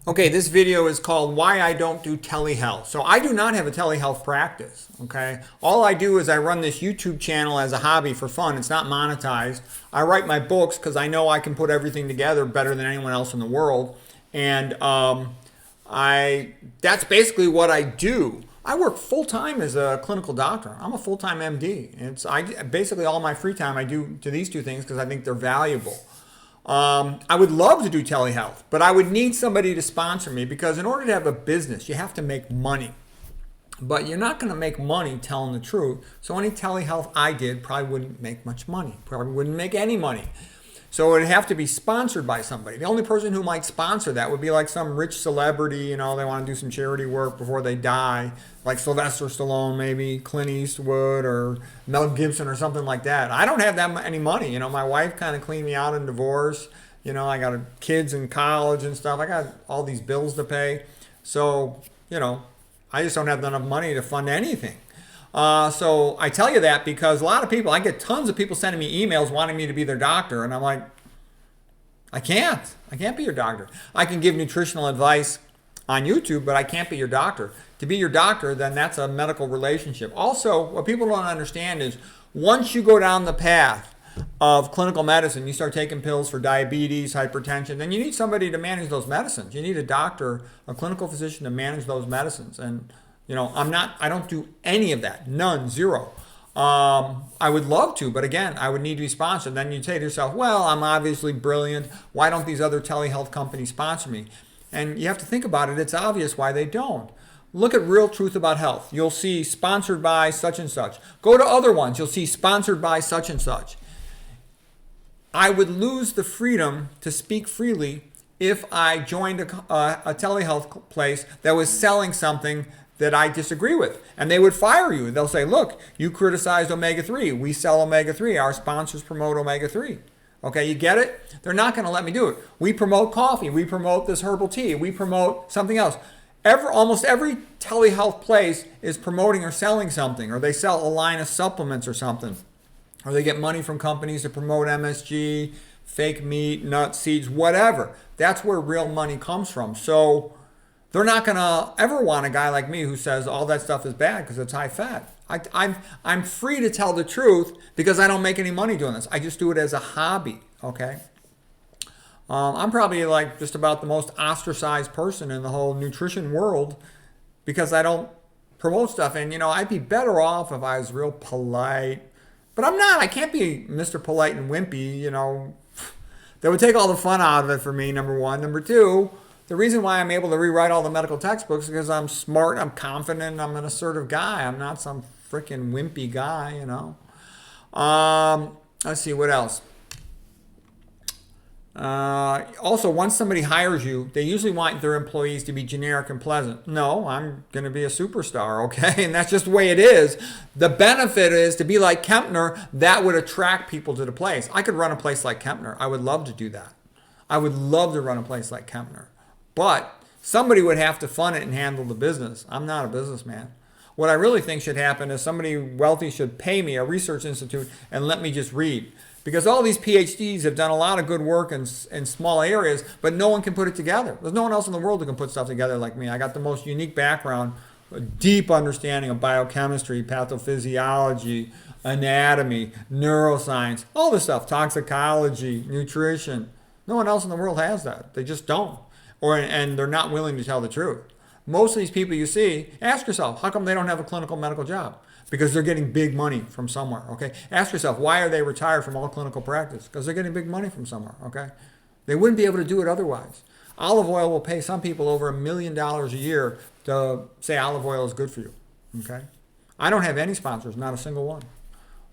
Okay, this video is called Why I Don't Do Telehealth. So I do not have a telehealth practice, okay? All I do is I run this YouTube channel as a hobby for fun. It's not monetized. I write my books because I know I can put everything together better than anyone else in the world. And that's basically what I do. I work full-time as a clinical doctor. I'm a full-time MD. Basically all my free time I do to these two things because I think they're valuable. I would love to do telehealth, but I would need somebody to sponsor me because in order to have a business, you have to make money. But you're not going to make money telling the truth. So any telehealth I did probably wouldn't make much money, probably wouldn't make any money. So it would have to be sponsored by somebody. The only person who might sponsor that would be like some rich celebrity, they want to do some charity work before they die, like Sylvester Stallone, maybe Clint Eastwood or Mel Gibson or something like that. I don't have that any money. My wife kind of cleaned me out in divorce. I got kids in college and stuff. I got all these bills to pay. So, I just don't have enough money to fund anything. So I tell you that because a lot of people, I get tons of people sending me emails wanting me to be their doctor. And I'm like, I can't be your doctor. I can give nutritional advice on YouTube, but I can't be your doctor. To be your doctor, then that's a medical relationship. Also, what people don't understand is once you go down the path of clinical medicine, you start taking pills for diabetes, hypertension, then you need somebody to manage those medicines. You need a doctor, a clinical physician to manage those medicines. And I don't do any of that. None, zero. I would love to, but again, I would need to be sponsored. Then you'd say to yourself, well, I'm obviously brilliant. Why don't these other telehealth companies sponsor me? And you have to think about it. It's obvious why they don't. Look at Real Truth About Health. You'll see sponsored by such and such. Go to other ones. You'll see sponsored by such and such. I would lose the freedom to speak freely if I joined a telehealth place that was selling something that I disagree with. And they would fire you. They'll say, look, you criticized omega-3. We sell omega-3. Our sponsors promote omega-3. Okay, you get it? They're not going to let me do it. We promote coffee. We promote this herbal tea. We promote something else. Almost every telehealth place is promoting or selling something, or they sell a line of supplements or something, or they get money from companies to promote MSG, fake meat, nuts, seeds, whatever. That's where real money comes from. So they're not going to ever want a guy like me who says all that stuff is bad because it's high fat. I'm free to tell the truth because I don't make any money doing this. I just do it as a hobby, okay? I'm probably like just about the most ostracized person in the whole nutrition world because I don't promote stuff. And, I'd be better off if I was real polite. But I'm not. I can't be Mr. Polite and Wimpy, That would take all the fun out of it for me, number one. Number two, the reason why I'm able to rewrite all the medical textbooks is because I'm smart, I'm confident, I'm an assertive guy. I'm not some freaking wimpy guy, Let's see, what else? Also, once somebody hires you, they usually want their employees to be generic and pleasant. No, I'm going to be a superstar, okay? And that's just the way it is. The benefit is to be like Kempner. That would attract people to the place. I could run a place like Kempner. I would love to do that. I would love to run a place like Kempner. But somebody would have to fund it and handle the business. I'm not a businessman. What I really think should happen is somebody wealthy should pay me, a research institute, and let me just read. Because all these PhDs have done a lot of good work in small areas, but no one can put it together. There's no one else in the world who can put stuff together like me. I got the most unique background, a deep understanding of biochemistry, pathophysiology, anatomy, neuroscience, all this stuff, toxicology, nutrition. No one else in the world has that. They just don't. And they're not willing to tell the truth. Most of these people you see, ask yourself, how come they don't have a clinical medical job? Because they're getting big money from somewhere, okay? Ask yourself, why are they retired from all clinical practice? Because they're getting big money from somewhere, okay? They wouldn't be able to do it otherwise. Olive oil will pay some people over $1 million a year to say olive oil is good for you, okay? I don't have any sponsors, not a single one,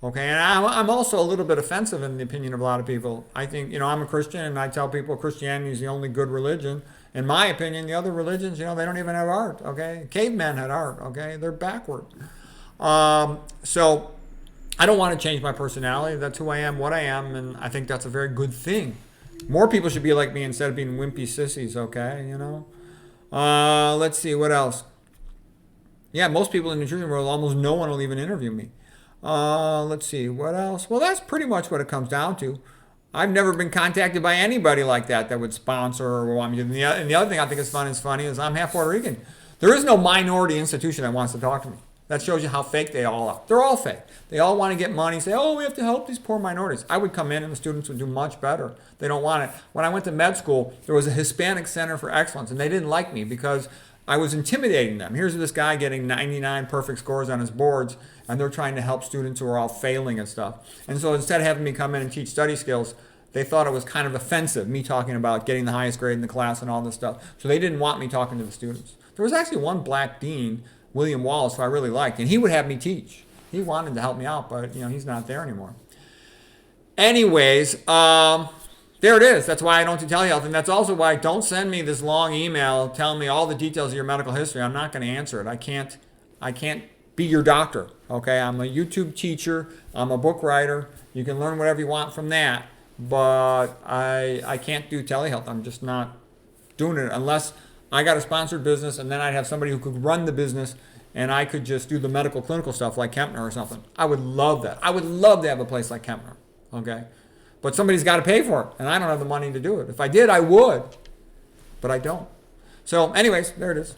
okay? And I'm also a little bit offensive in the opinion of a lot of people. I think, I'm a Christian, and I tell people Christianity is the only good religion. In my opinion, the other religions, they don't even have art, okay? Cavemen had art, okay? They're backward. So I don't want to change my personality. That's who I am, what I am, and I think that's a very good thing. More people should be like me instead of being wimpy sissies, okay? Let's see, what else? Yeah, most people in the nutrition world, almost no one will even interview me. Let's see, what else? Well, that's pretty much what it comes down to. I've never been contacted by anybody like that would sponsor or want me to. And the other thing I think is funny is I'm half Puerto Rican. There is no minority institution that wants to talk to me. That shows you how fake they all are. They're all fake. They all want to get money, say, oh, we have to help these poor minorities. I would come in and the students would do much better. They don't want it. When I went to med school, there was a Hispanic Center for Excellence, and they didn't like me because I was intimidating them. Here's this guy getting 99 perfect scores on his boards, and they're trying to help students who are all failing and stuff. And so instead of having me come in and teach study skills, they thought it was kind of offensive, me talking about getting the highest grade in the class and all this stuff. So they didn't want me talking to the students. There was actually one black dean, William Wallace, who I really liked, and he would have me teach. He wanted to help me out, but he's not there anymore. Anyways, there it is. That's why I don't do telehealth, and that's also why don't send me this long email telling me all the details of your medical history. I'm not going to answer it. I can't be your doctor. Okay, I'm a YouTube teacher. I'm a book writer. You can learn whatever you want from that, but I can't do telehealth. I'm just not doing it unless I got a sponsored business, and then I'd have somebody who could run the business, and I could just do the medical clinical stuff like Kempner or something. I would love that. I would love to have a place like Kempner. Okay. But somebody's got to pay for it, and I don't have the money to do it. If I did, I would, but I don't. So anyways, there it is.